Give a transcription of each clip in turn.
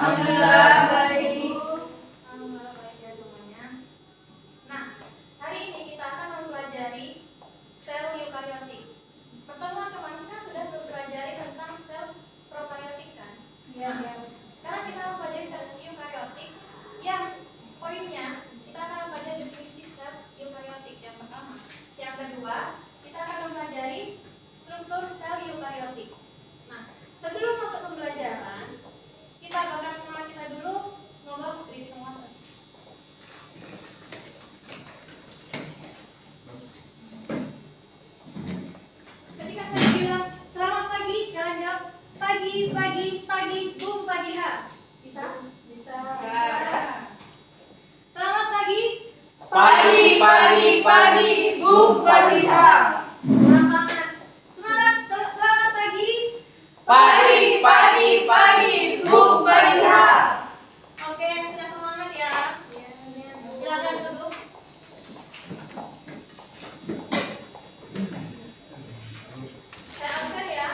Alhamdulillah baik. Alhamdulillah baik ya semuanya. Nah, hari ini kita akan mempelajari sel eukariotik. Pertemuan kemarin kita sudah mempelajari tentang sel prokariotik kan? Ya. Sekarang kita mempelajari sel eukariotik yang poinnya kita akan mempelajari definisi sel eukariotik yang pertama. Yang kedua, kita akan mempelajari struktur sel eukariotik. Nah, sebelum masuk pembelajaran, kita bakal semangat kita dulu. Semoga putri semua. Ketika saya bilang selamat pagi, kalian jawab pagi, pagi, pagi, bum pagi ha. Bisa? Bisa. Selamat pagi. Pagi, pagi, pagi, bum pagi ha. Kurang banget. Semangat. Selamat pagi. Pagi, pagi, pagi, bum pagi ha. Oke, sudah semangat ya. Silakan duduk. Saya absen ya.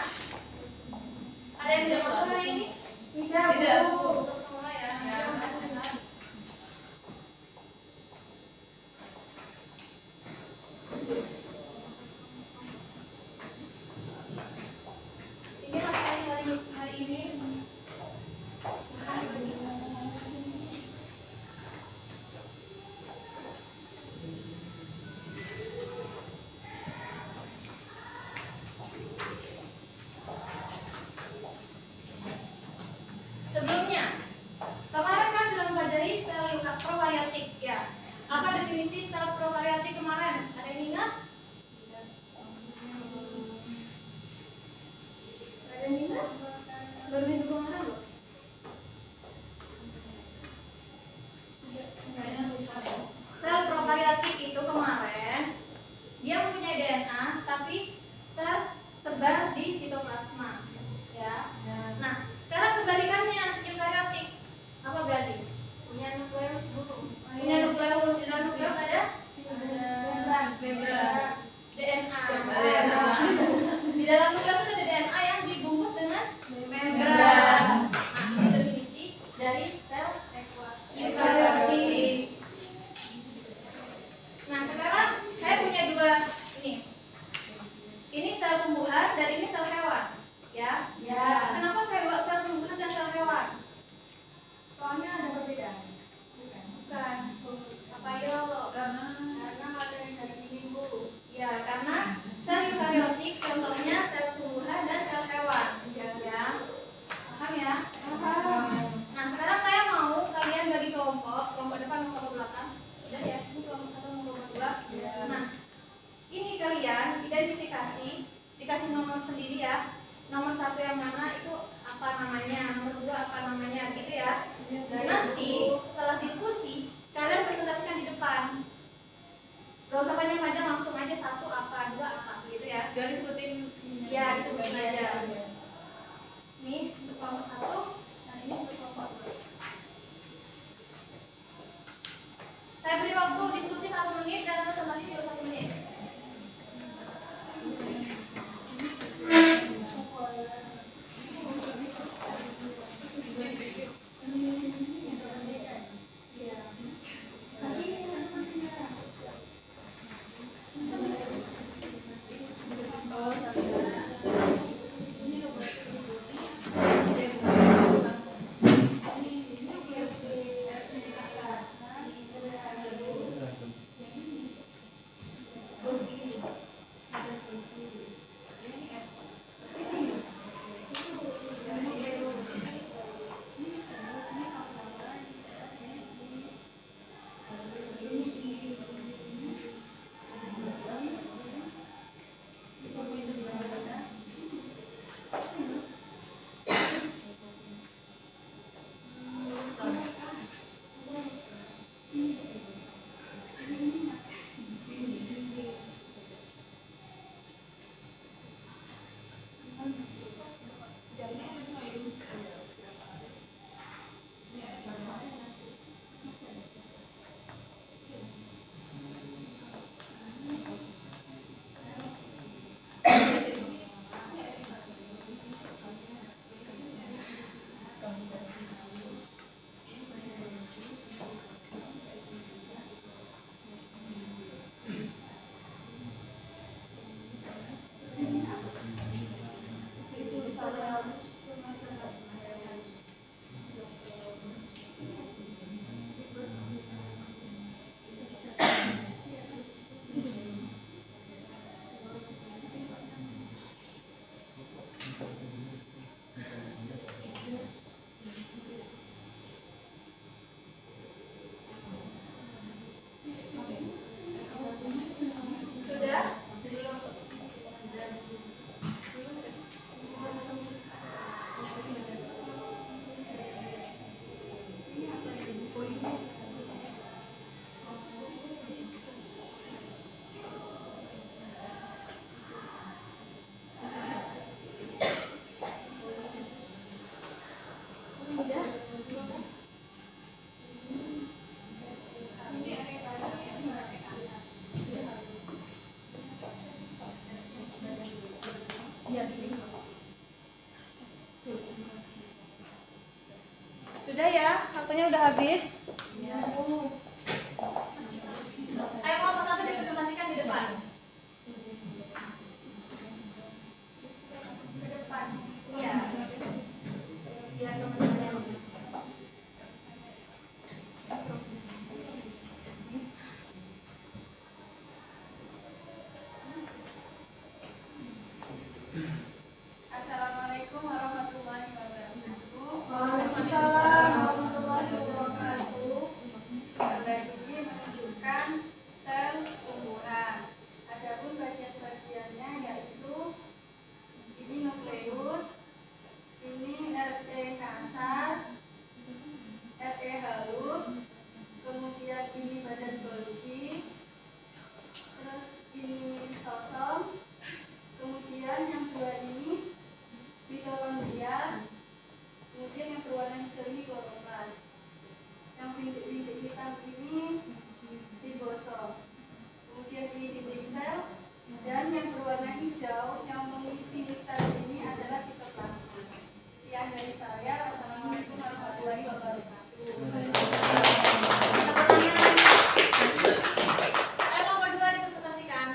Ada yang tidak masuk hari ini? Tidak. Untuk semua ya. Ini hari ini. Sebelumnya, kemarin kan sudah mempelajari sel prokariotik ya. Apa definisi sel prokariotik kemarin? Ada yang ingat? Ada yang ingat? Baru minggu kemarin loh. Sel prokariotik itu kemarin dia mempunyai DNA tapi tersebar di sitoplasma ya. Nah, sekarang kebalikannya eukariotik. Apa berarti? Punya nukleus dulu. Punya nukleus, di dalam nukleus ada membran. DNA. Di dalam nukleus ada DNA yang dibungkus dengan membran. Nah, ini definisi dari sel eukariotik. Nah, sekarang saya punya dua ini. Ini sel tumbuhan dan ini sel hewan. Ya. Kenapa saya buat sel tumbuhan dan sel hewan? Soalnya ada perbedaan. Bukan. Apa ya lo? Karena materi dari minggu. Ya, karena sel eukariotik contohnya sel tumbuhan dan sel hewan. Ya. Paham ya? Paham. Nah, sekarang saya mau kalian bagi kelompok depan, kelompok belakang. Udah ya, ini kelompok satu, kelompok dua. Nah, ini kalian identifikasi, dikasih nomor sendiri ya. Nomor satu yang mana itu apa namanya, nomor dua apa namanya, gitu ya. Dan nanti setelah diskusi kalian presentasikan di depan. Gak usah panjang-panjang, langsung aja satu apa, dua apa, gitu ya. Jangan disebutin. Ya, disebutin aja. Ini untuk kelompok satu, dan ini untuk kelompok dua. Saya beri waktu diskusi 1 menit dan presentasi juga 1 menit. Sudah ya, waktunya udah habis. Ayo kelompok satu dipresentasikan di depan. Ke depan. Iya. Biar teman-teman. Assalamualaikum warahmatullahi wabarakatuh. Waalaikumsalam warahmatullahi wabarakatuh. Gambar ini menunjukkan sel tumbuhan. Adapun bagian-bagiannya yaitu ini nukleus, ini RT kasar, RT halus, kemudian ini badan Golgi, terus ini lisosom, kemudian yang dua ini mitokondria, kemudian yang berwarna hijau ini kloroplas. Yang bintik-bintik hitam ini ribosom. Kemudian ini dinding sel, dan yang berwarna hijau yang mengisi sel ini adalah sitoplasma. Sekian dari saya. Wassalamualaikum warahmatullahi wabarakatuh. Ayo nomor 2 dipresentasikan.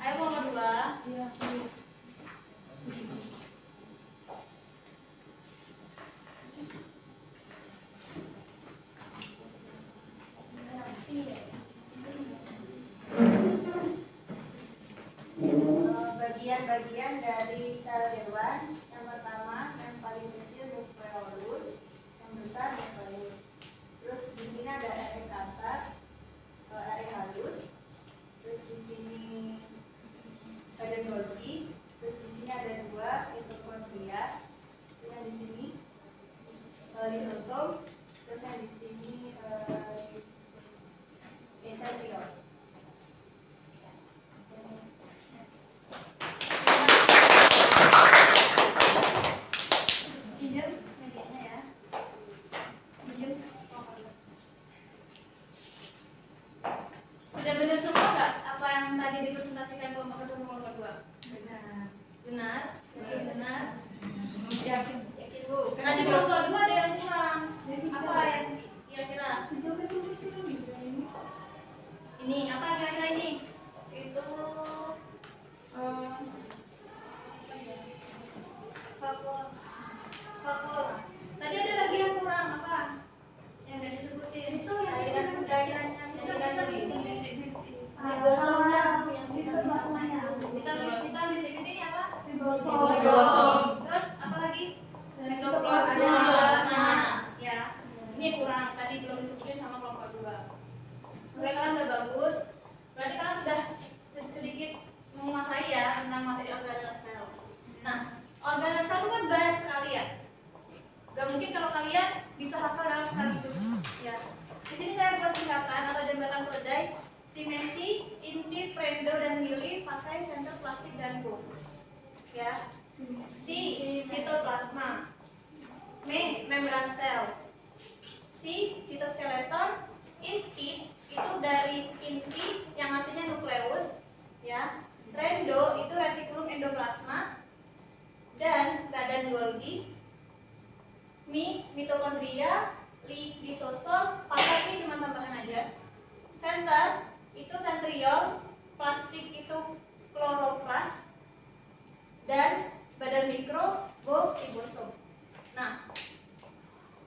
Ayo nomor 2. Bagian-bagian dari sel hewan. Yang pertama, yang paling kecil nukleolus, yang besar nukleus. Terus di sini ada RT kasar, RT halus. Terus di sini badan Golgi. Terus di sini ada dua mitokondria. Yang di sini lisosom. Terus yang di sini mesenteriol. Sudah benar semua nggak apa yang tadi dipresentasikan kelompok satu dan kelompok 2? Benar. Benar. Yakin Bu. Tadi kelompok 2 ada yang kurang. Apa yang kira-kira? Ini apa kira-kira ini? Itu faktor. Tadi ada lagi yang kurang apa? Yang nggak disebutin. Itu cairannya ini. Kita bintik-bintik apa? Terus apa lagi? Sitoplasma. Ya. Ini kurang. Tadi belum disebutin sama kelompok 2. Oke, kalian udah bagus. Berarti kalian sudah sedikit menguasai ya tentang materi organel sel. Nah, organel sel itu kan banyak sekali ya. Gak mungkin kalau kalian bisa hafal dalam sekaligus. Ya. Di sini saya buat singkatan atau jembatan keledai. Simesi, inti, prendo, dan mili pakai senter plastik dan bom. Ya. Si, sitoplasma. Membran sel. Si, sitoskeleton. Inti itu dari inti yang artinya nukleus. Ya. Prendo itu retikulum endoplasma. Dan badan Golgi. Mitokondria, lisosom, pakai ini cuma tambahan aja. Center itu sentriol, plastik itu kloroplas, dan badan mikro ribosom. Nah,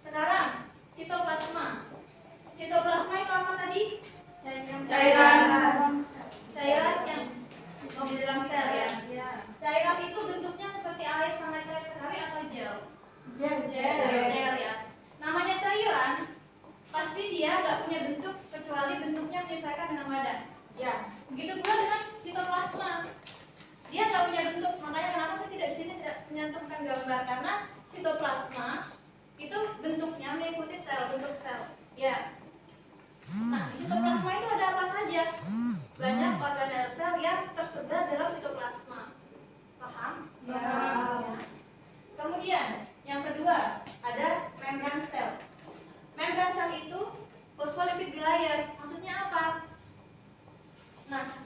sekarang sitoplasma. Sitoplasma itu apa tadi? Cairan yang di dalam sel ya. Cairan itu bentuknya seperti air sangat cair sekali atau gel? Gel ya. Namanya cairan, pasti dia nggak punya bentuk kecuali bentuknya menyesuaikan dengan badan. Ya, begitu pula dengan sitoplasma. Dia nggak punya bentuk, makanya kenapa saya tidak di sini tidak menyantumkan gambar, karena sitoplasma itu bentuknya mengikuti sel, bentuk sel. Ya. Nah, di sitoplasma itu ada apa saja? yang tersebar dalam sitoplasma. Paham? Ya. Kemudian yang kedua ada membran sel. Membran sel itu fosfolipid bilayer. Maksudnya apa? Nah,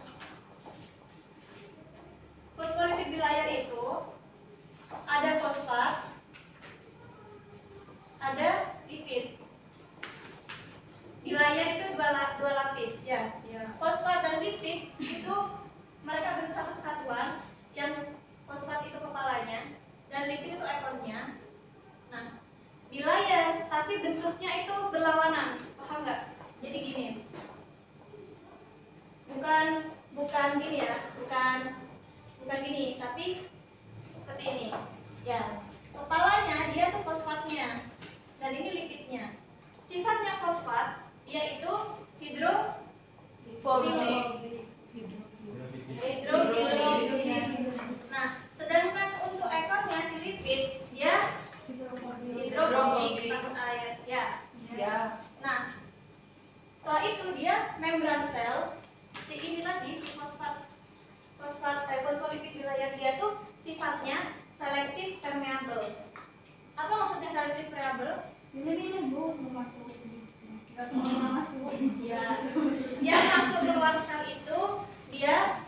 fosfolipid bilayer itu ada fosfat, ada lipid. Bilayer itu dua lapis ya. Fosfat dan lipid itu mereka bentuk satu kesatuan, yang fosfat itu kepalanya dan lipid itu ekornya. Nah, bilayer tapi bentuknya itu berlawanan, paham nggak? Jadi gini, bukan gini ya, bukan gini, tapi seperti ini ya. Kepalanya dia tuh fosfatnya dan ini lipidnya. Sifatnya fosfat yaitu hidrofilik. Nah, sedangkan untuk ekornya si lipid dia hidrofobik, takut air ya. Nah, setelah itu dia membran sel. Si ini tadi si fosfolipid bilayer dia tuh sifatnya selektif permeable. Apa maksudnya selektif permeable? Ini Bu mau masuk. Ya, yang masuk keluar sel itu dia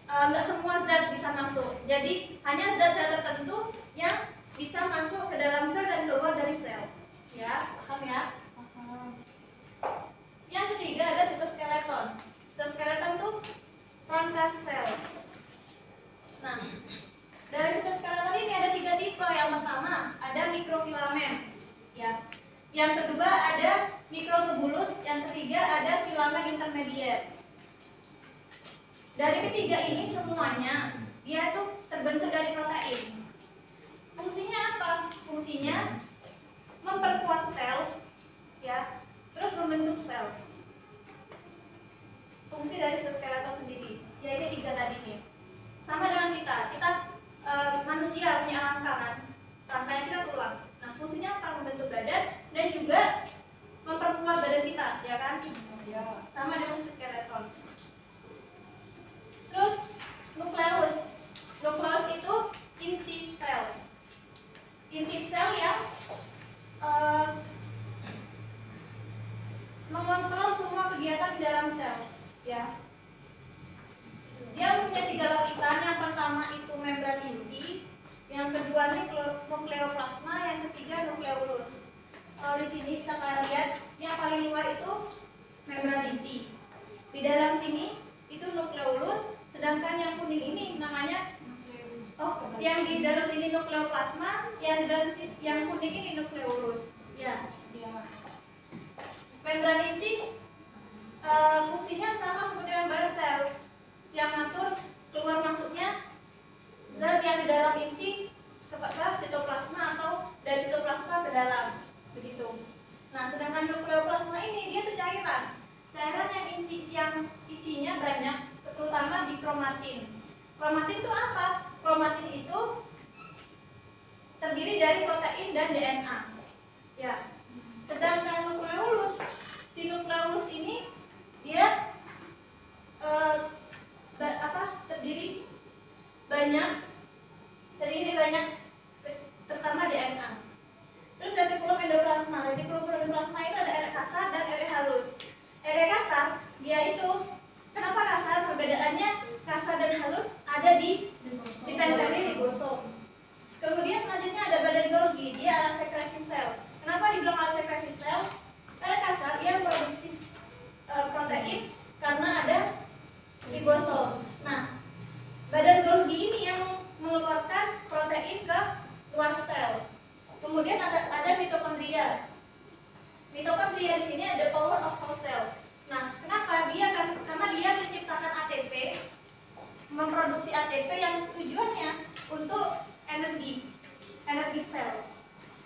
nggak semua zat bisa masuk. Jadi hanya zat-zat tertentu yang bisa masuk ke dalam sel dan keluar dari sel. Ya, paham ya? Yang ketiga ada sitoskeleton. Sitoskeleton itu rangka sel. Nah, dari sitoskeleton ini ada 3 tipe. Yang pertama ada mikrofilamen. Ya. Yang kedua ada mikrotubulus, yang ketiga ada filamen intermediate. Dari ketiga ini semuanya dia tuh terbentuk dari protein. Fungsinya apa? Fungsinya memperkuat sel, ya, terus membentuk sel. Fungsi dari sitoskeleton sendiri, ya ini 3 tadi nih. Sama dengan kita manusia punya rangka kan, rangkanya kita tulang. Nah, fungsinya apa? Membentuk badan dan juga memperkuat badan kita, ya kan? Sama dengan sitoskeleton. Terus nukleus. Nukleus itu inti sel. Inti sel yang mengontrol semua kegiatan di dalam sel, ya. Dia punya 3 lapisan. Yang pertama itu membran inti, yang kedua nukleoplasma, yang ketiga nukleolus. Kalau di sini bisa kalian lihat, yang paling luar itu membran inti. Di dalam sini itu nukleolus, sedangkan yang kuning ini namanya yang di dalam sini nukleoplasma, yang kuning ini nukleolus. Ya. Membran inti fungsinya sama seperti membran sel, yang ngatur keluar masuknya zat yang di dalam inti ke sitoplasma atau dari sitoplasma ke dalam, begitu. Nah, sedangkan nukleoplasma ini dia tuh cairan yang isinya banyak, terutama di kromatin. Kromatin itu apa? Kromatin itu terdiri dari protein dan DNA. Ya. Sedangkan nukleolus, si nukleolus ini dia terdiri banyak terutama DNA. Terus retikulum endoplasma. Retikulum endoplasma itu ada area kasar dan area halus. Area kasar dia itu kenapa kasar? Perbedaannya kasar dan halus ada ditempeli di bosom. Kemudian selanjutnya ada badan Golgi, dia area sekresi sel. Kenapa dibilang area sekresi sel? Area kasar dia produksi protein karena ada ribosom. Nah, badan Golgi ini yang mengeluarkan protein ke luar sel. Kemudian ada mitokondria. Mitokondria di sini ada power of whole cell. Nah, kenapa? Karena dia menciptakan ATP, memproduksi ATP yang tujuannya untuk energi sel.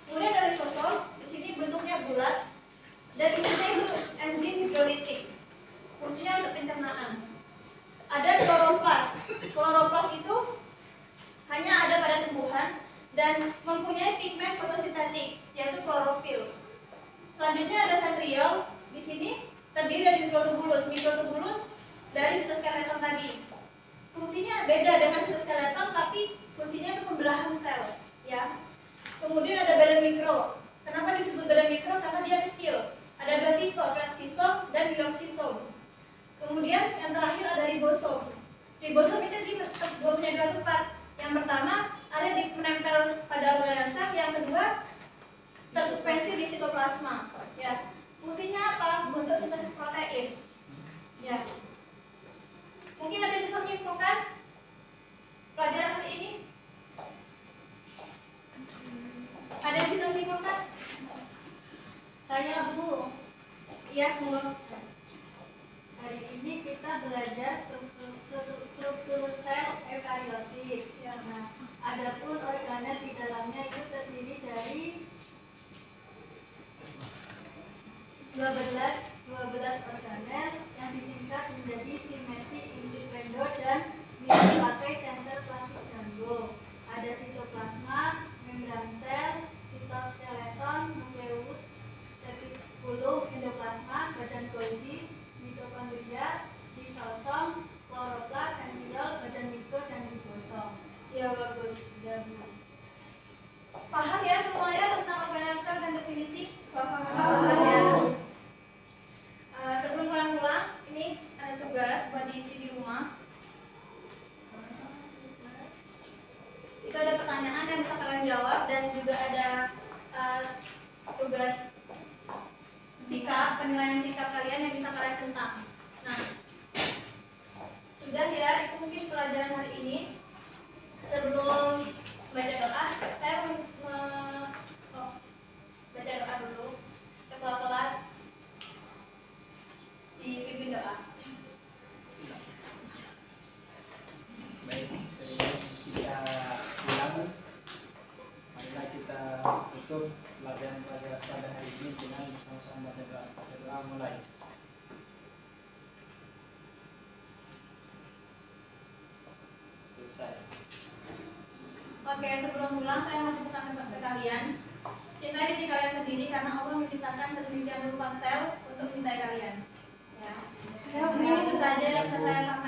Kemudian ada lisosom, di sini bentuknya bulat dan isinya itu enzim hidrolitik. Fungsinya untuk pencernaan. Ada kloroplas. Kloroplas itu hanya ada pada tumbuhan dan mempunyai pigmen fotosintetik, yaitu klorofil. Selanjutnya ada centriole. Di sini terdiri dari mikrotubulus. Mikrotubulus dari sitoskeleton tadi. fungsinya beda dengan sitoskeleton, tapi fungsinya itu pembelahan sel, ya. Kemudian ada badan mikro. Kenapa disebut badan mikro? Karena dia kecil. Ada dua tipe, exosom dan phylloxysome. Kemudian yang terakhir ada ribosom. Ribosom itu punya dua tempat. Yang pertama ada di menempel pada organel sel, yang kedua tersuspensi di sitoplasma. Ya. Fungsinya apa? Untuk sintesis protein. Ya. Mungkin ada yang bisa menyimpulkan pelajaran hari ini? Ada yang bisa menyimpulkan? Saya Bu. Iya, Bu. Hari ini kita belajar struktur sel eukariotik. Ya. Nah, adapun organel di dalamnya itu terdiri dari 12 organel yang disingkat menjadi simersi, indipendo, dan dipakai center plastik jumbo. Ada sitoplasma, membran sel, sitoskeleton, nukleus, retikulum, endoplasma, badan Golgi, mitokondria, lisosom, kloroplas, sentriol, badan mikro, dan ribosom. Ya, bagus. Ya, Bu. Paham ya semuanya tentang organel sel dan definisi? Paham. Ya. Sebelum kalian pulang, ini ada tugas buat diisi di rumah. Itu ada pertanyaan yang bisa kalian jawab dan juga ada tugas sikap, penilaian sikap kalian yang bisa kalian centang. Nah, sudah ya, itu mungkin pelajaran hari ini. Sebelum baca doa, saya baca doa dulu. Ketua kelas dipimpin doa. Baik, sebelum kita pulang, marilah kita tutup pelajaran pada hari ini dengan sama-sama baca doa. Baca doa mulai. Selesai. Oke, sebelum pulang saya masih pesan ke kalian. Cintai diri kalian sendiri karena Allah menciptakan sedemikian rupa sel untuk mencintai kalian. Ya. Mungkin itu saja yang bisa saya sampaikan.